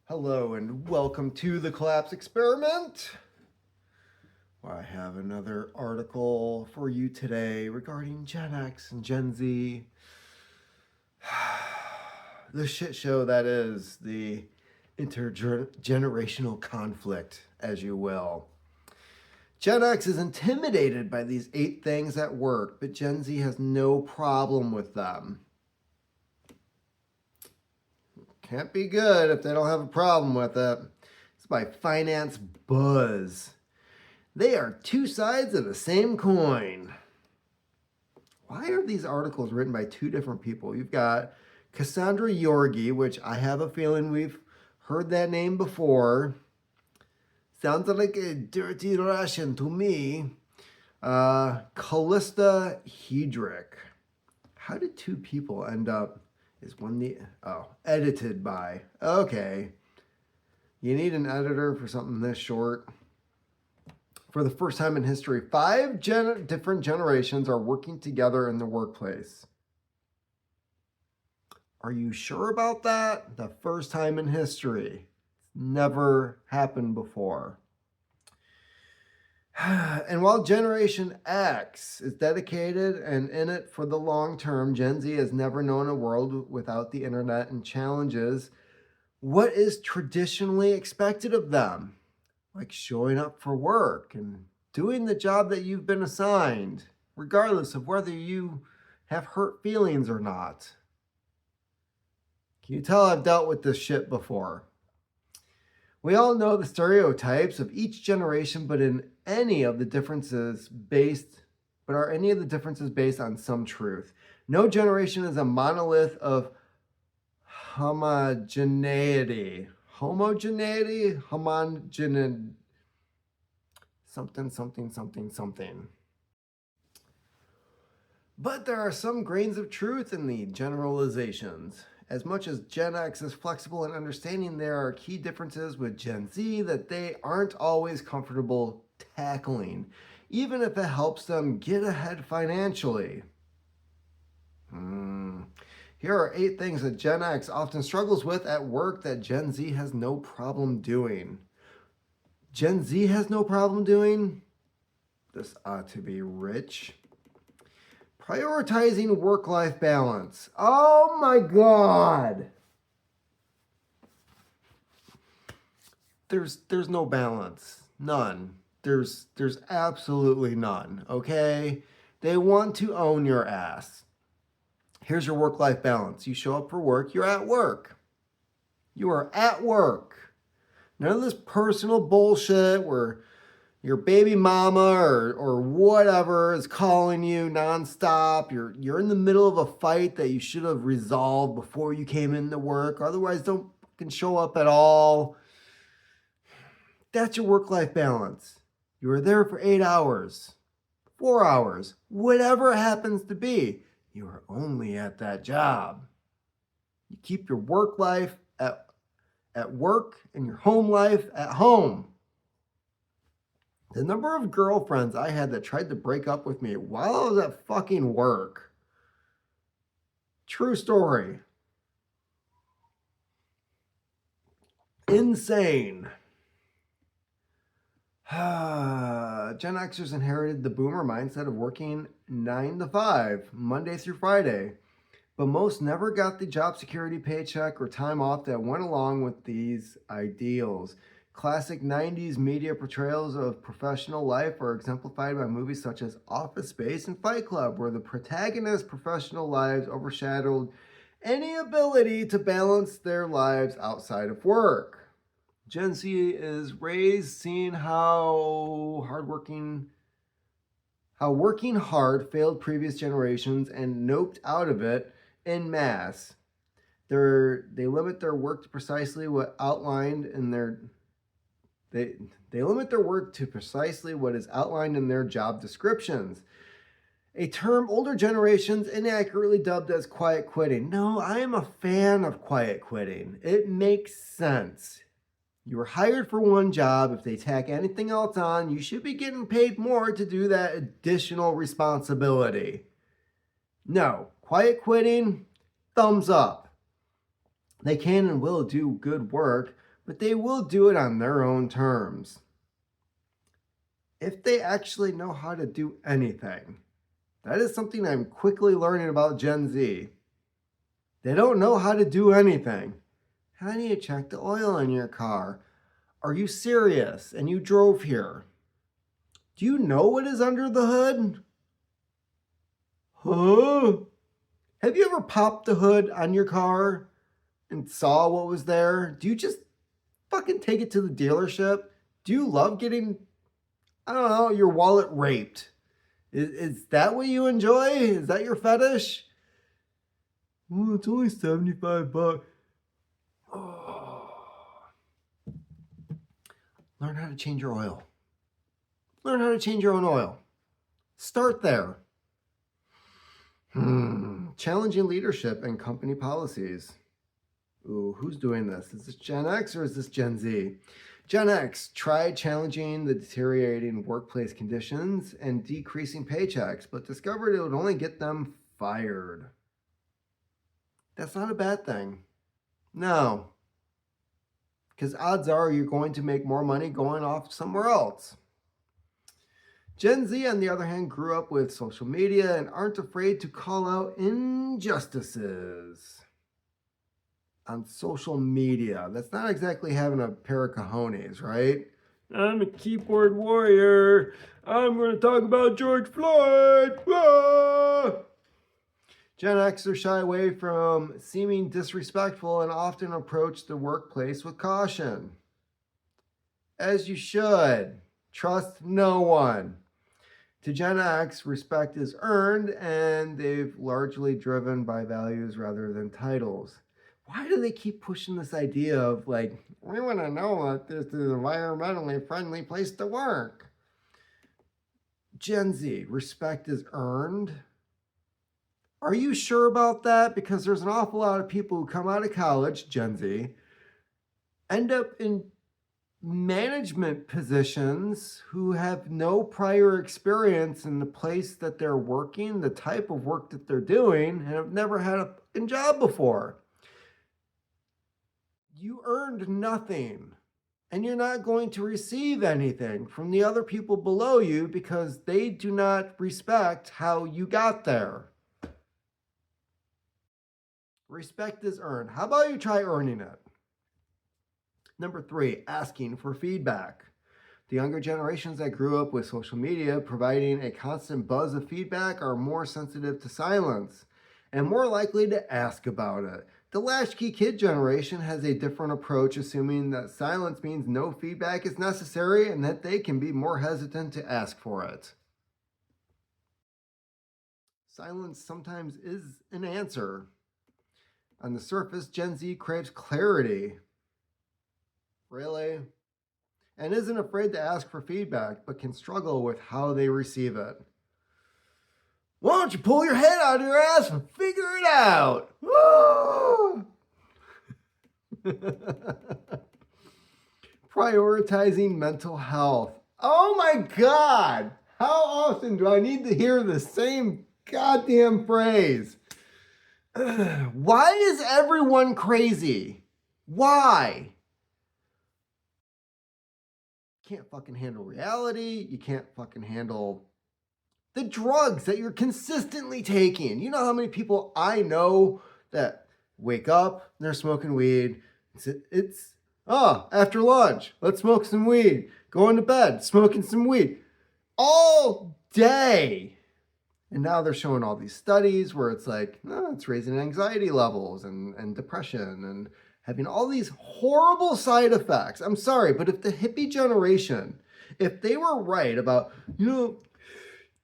Hello and welcome to the Collapse Experiment. I have another article for you today regarding Gen X and Gen Z. The shit show that is the intergenerational conflict, as you will. Gen X is intimidated by these 8 things at work, but Gen Z has no problem with them. Can't be good if they don't have a problem with it. It's by Finance Buzz. They are 2 sides of the same coin. Why are these articles written by 2 different people? You've got Cassandra Yorgi, which I have a feeling we've heard that name before. Sounds like a dirty Russian to me. Callista Hedrick. How did 2 people end up? Is one the edited by? Okay. You need an editor for something this short. For the first time in history, 5 different generations are working together in the workplace. Are you sure about that? The first time in history. It's never happened before. And while Generation X is dedicated and in it for the long term, Gen Z has never known a world without the internet and challenges what is traditionally expected of them, like showing up for work and doing the job that you've been assigned, regardless of whether you have hurt feelings or not. Can you tell I've dealt with this shit before? We all know the stereotypes of each generation, but are any of the differences based on some truth? No generation is a monolith of homogeneity. Something. But there are some grains of truth in the generalizations. As much as Gen X is flexible and understanding, there are key differences with Gen Z that they aren't always comfortable tackling, even if it helps them get ahead financially. Here are 8 things that Gen X often struggles with at work that Gen Z has no problem doing. Gen Z has no problem doing? This ought to be rich. Prioritizing work-life balance. Oh my God. There's no balance. None. There's absolutely none, okay? They want to own your ass. Here's your work-life balance. You show up for work, you're at work. You are at work. None of this personal bullshit where your baby mama or whatever is calling you nonstop. You're in the middle of a fight that you should have resolved before you came into work. Otherwise, don't fucking show up at all. That's your work-life balance. You were there for 8 hours, 4 hours, whatever it happens to be. You are only at that job. You keep your work life at work and your home life at home. The number of girlfriends I had that tried to break up with me while I was at fucking work. True story. Insane. Gen Xers inherited the boomer mindset of working 9 to 5, Monday through Friday. But most never got the job security paycheck or time off that went along with these ideals. Classic 90s media portrayals of professional life are exemplified by movies such as Office Space and Fight Club, where the protagonist's professional lives overshadowed any ability to balance their lives outside of work. Gen Z is raised seeing how working hard failed previous generations and noped out of it en masse. They limit their work to precisely what outlined in their They limit their work to precisely what is outlined in their job descriptions. A term older generations inaccurately dubbed as quiet quitting. No, I am a fan of quiet quitting. It makes sense. You were hired for one job. If they tack anything else on, you should be getting paid more to do that additional responsibility. No, quiet quitting, thumbs up. They can and will do good work, but they will do it on their own terms. If they actually know how to do anything, that is something I'm quickly learning about Gen Z. They don't know how to do anything. How do you check the oil in your car? Are you serious? And you drove here. Do you know what is under the hood? Huh? Have you ever popped the hood on your car and saw what was there? Do you just fucking take it to the dealership? Do you love getting, I don't know, your wallet raped? Is that what you enjoy? Is that your fetish? Well, it's only $75. Oh. Learn how to change your oil. Learn how to change your own oil. Start there. Challenging leadership and company policies. Ooh, who's doing this? Is this Gen X or is this Gen Z? Gen X tried challenging the deteriorating workplace conditions and decreasing paychecks, but discovered it would only get them fired. That's not a bad thing. No. Because odds are you're going to make more money going off somewhere else. Gen Z, on the other hand, grew up with social media and aren't afraid to call out injustices on social media. That's not exactly having a pair of cojones, right? I'm a keyboard warrior. I'm going to talk about George Floyd. Ah! Gen Xers shy away from seeming disrespectful and often approach the workplace with caution. As you should. Trust no one. To Gen X, respect is earned, and they've largely driven by values rather than titles. Why do they keep pushing this idea of like, we want to know that this is an environmentally friendly place to work? Gen Z, respect is earned. Are you sure about that? Because there's an awful lot of people who come out of college, Gen Z, end up in management positions who have no prior experience in the place that they're working, the type of work that they're doing, and have never had a job before. You earned nothing, and you're not going to receive anything from the other people below you because they do not respect how you got there. Respect is earned. How about you try earning it? Number 3, asking for feedback. The younger generations that grew up with social media providing a constant buzz of feedback are more sensitive to silence and more likely to ask about it. The latchkey kid generation has a different approach, assuming that silence means no feedback is necessary and that they can be more hesitant to ask for it. Silence sometimes is an answer. On the surface, Gen Z craves clarity. Really? And isn't afraid to ask for feedback, but can struggle with how they receive it. Why don't you pull your head out of your ass and figure it out? Prioritizing mental health. Oh my God! How often do I need to hear the same goddamn phrase? Why is everyone crazy? Why? You can't fucking handle reality. You can't fucking handle the drugs that you're consistently taking. You know how many people I know that wake up and they're smoking weed. It's after lunch, let's smoke some weed. Going to bed, smoking some weed. All day. And now they're showing all these studies where it's like, it's raising anxiety levels and depression and having all these horrible side effects. I'm sorry, but if the hippie generation, if they were right about,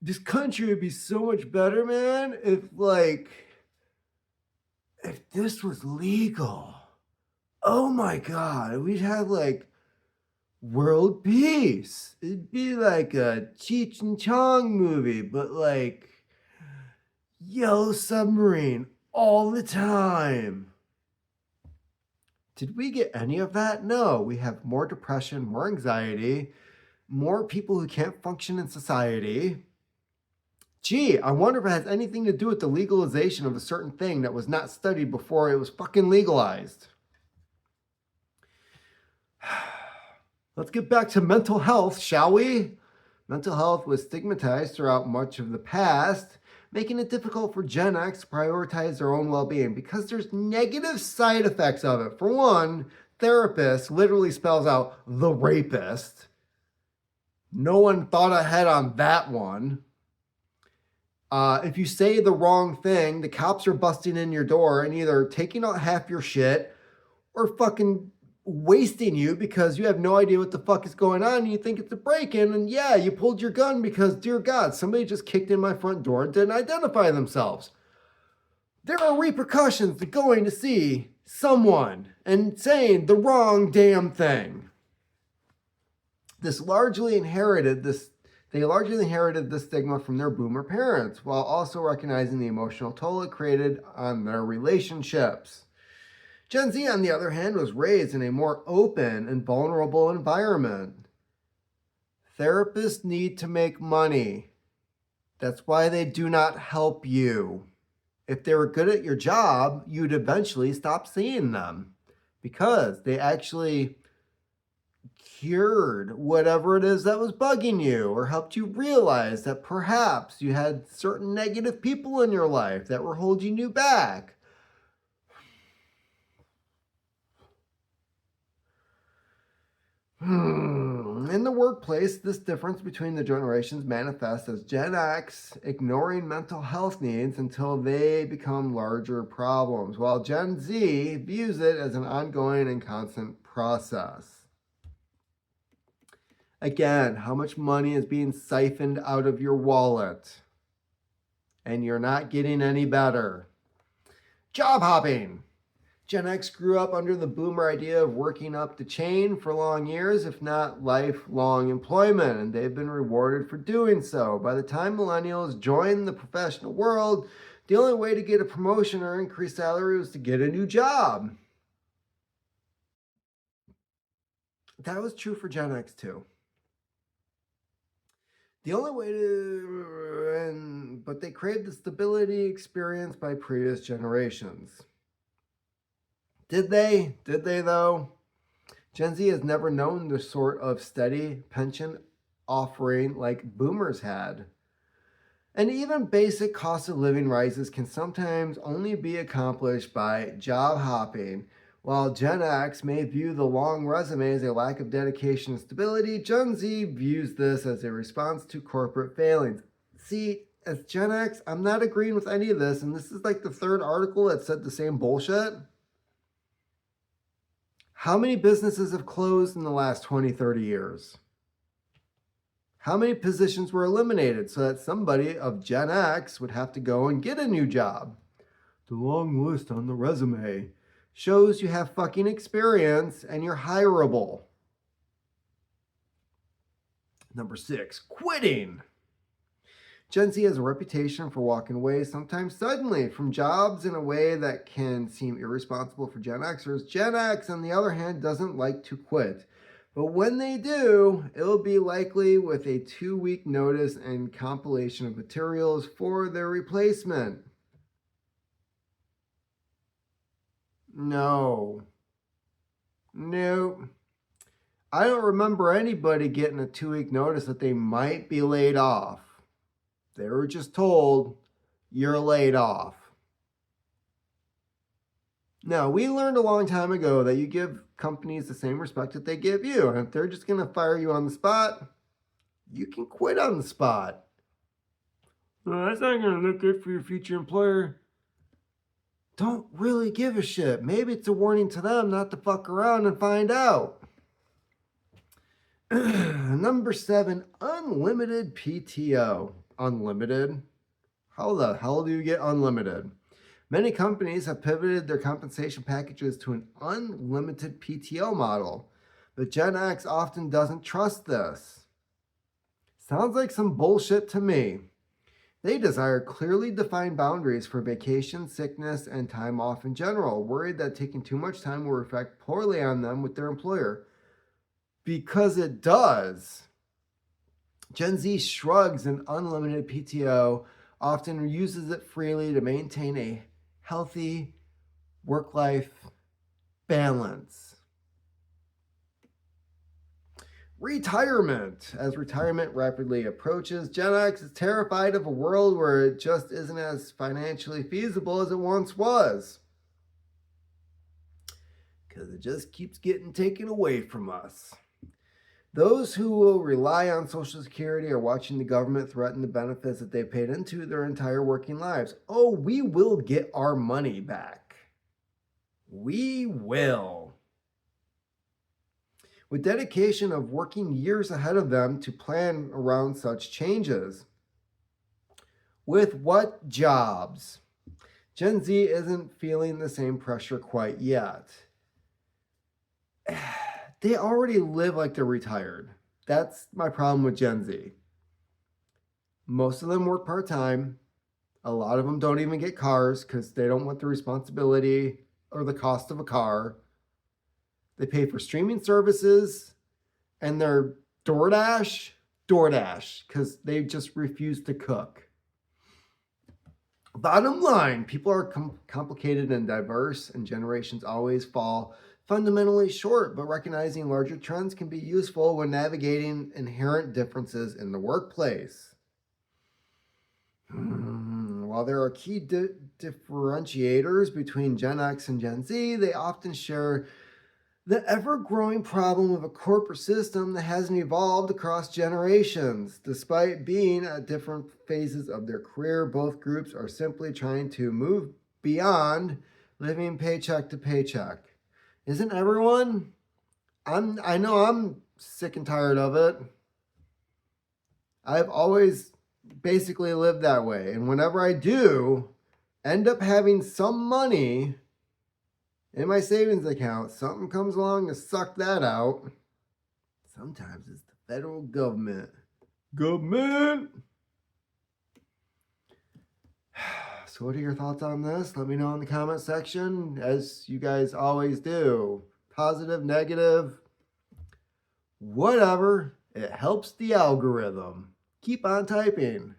this country would be so much better, man, if this was legal. Oh my God, we'd have world peace. It'd be like a Cheech and Chong movie, but Yellow Submarine all the time. Did we get any of that? No, we have more depression, more anxiety, more people who can't function in society. Gee, I wonder if it has anything to do with the legalization of a certain thing that was not studied before it was fucking legalized. Let's get back to mental health, shall we? Mental health was stigmatized throughout much of the past, making it difficult for Gen X to prioritize their own well being because there's negative side effects of it. For one, therapist literally spells out the rapist. No one thought ahead on that one. If you say the wrong thing, the cops are busting in your door and either taking out half your shit or fucking wasting you because you have no idea what the fuck is going on and you think it's a break-in, and yeah, you pulled your gun because, dear God, somebody just kicked in my front door and didn't identify themselves. There are repercussions to going to see someone and saying the wrong damn thing. They largely inherited this stigma from their boomer parents, while also recognizing the emotional toll it created on their relationships. Gen Z, on the other hand, was raised in a more open and vulnerable environment. Therapists need to make money. That's why they do not help you. If they were good at your job, you'd eventually stop seeing them because they actually cured whatever it is that was bugging you or helped you realize that perhaps you had certain negative people in your life that were holding you back. In the workplace, this difference between the generations manifests as Gen X ignoring mental health needs until they become larger problems, while Gen Z views it as an ongoing and constant process. Again, how much money is being siphoned out of your wallet? And you're not getting any better. Job hopping. Gen X grew up under the boomer idea of working up the chain for long years, if not lifelong employment, and they've been rewarded for doing so. By the time millennials joined the professional world, the only way to get a promotion or increased salary was to get a new job. That was true for Gen X too. The only way but they craved the stability experienced by previous generations. Did they? Did they though? Gen Z has never known the sort of steady pension offering like boomers had. And even basic cost of living rises can sometimes only be accomplished by job hopping. While Gen X may view the long resume as a lack of dedication and stability, Gen Z views this as a response to corporate failings. See, as Gen X, I'm not agreeing with any of this, and this is like the third article that said the same bullshit. How many businesses have closed in the last 20, 30 years? How many positions were eliminated so that somebody of Gen X would have to go and get a new job? The long list on the resume shows you have fucking experience and you're hireable. Number 6, quitting. Gen Z has a reputation for walking away, sometimes suddenly, from jobs in a way that can seem irresponsible for Gen Xers. Gen X, on the other hand, doesn't like to quit. But when they do, it'll be likely with a 2-week notice and compilation of materials for their replacement. No. Nope. I don't remember anybody getting a 2-week notice that they might be laid off. They were just told, you're laid off. Now, we learned a long time ago that you give companies the same respect that they give you. And if they're just going to fire you on the spot, you can quit on the spot. No, that's not going to look good for your future employer. Don't really give a shit. Maybe it's a warning to them not to fuck around and find out. Number 7, unlimited PTO. Unlimited? How the hell do you get unlimited? Many companies have pivoted their compensation packages to an unlimited PTO model, but Gen X often doesn't trust this. Sounds like some bullshit to me. They desire clearly defined boundaries for vacation, sickness, and time off in general, worried that taking too much time will reflect poorly on them with their employer. Because it does. Gen Z shrugs an unlimited PTO, often uses it freely to maintain a healthy work-life balance. Retirement. As retirement rapidly approaches, Gen X is terrified of a world where it just isn't as financially feasible as it once was. Because it just keeps getting taken away from us. Those who will rely on Social Security are watching the government threaten the benefits that they paid into their entire working lives. Oh, we will get our money back. We will. With dedication of working years ahead of them to plan around such changes. With what jobs? Gen Z isn't feeling the same pressure quite yet. They already live like they're retired. That's my problem with Gen Z. Most of them work part-time. A lot of them don't even get cars because they don't want the responsibility or the cost of a car. They pay for streaming services and they're DoorDash, because they just refuse to cook. Bottom line, people are complicated and diverse, and generations always fall fundamentally short, but recognizing larger trends can be useful when navigating inherent differences in the workplace. While there are key differentiators between Gen X and Gen Z, they often share the ever-growing problem of a corporate system that hasn't evolved across generations. Despite being at different phases of their career, both groups are simply trying to move beyond living paycheck to paycheck. Isn't everyone? I know I'm sick and tired of it. I've always basically lived that way. And whenever I do end up having some money in my savings account, something comes along to suck that out. Sometimes it's the federal government. So what are your thoughts on this? Let me know in the comment section, as you guys always do. Positive, negative, whatever. It helps the algorithm. Keep on typing.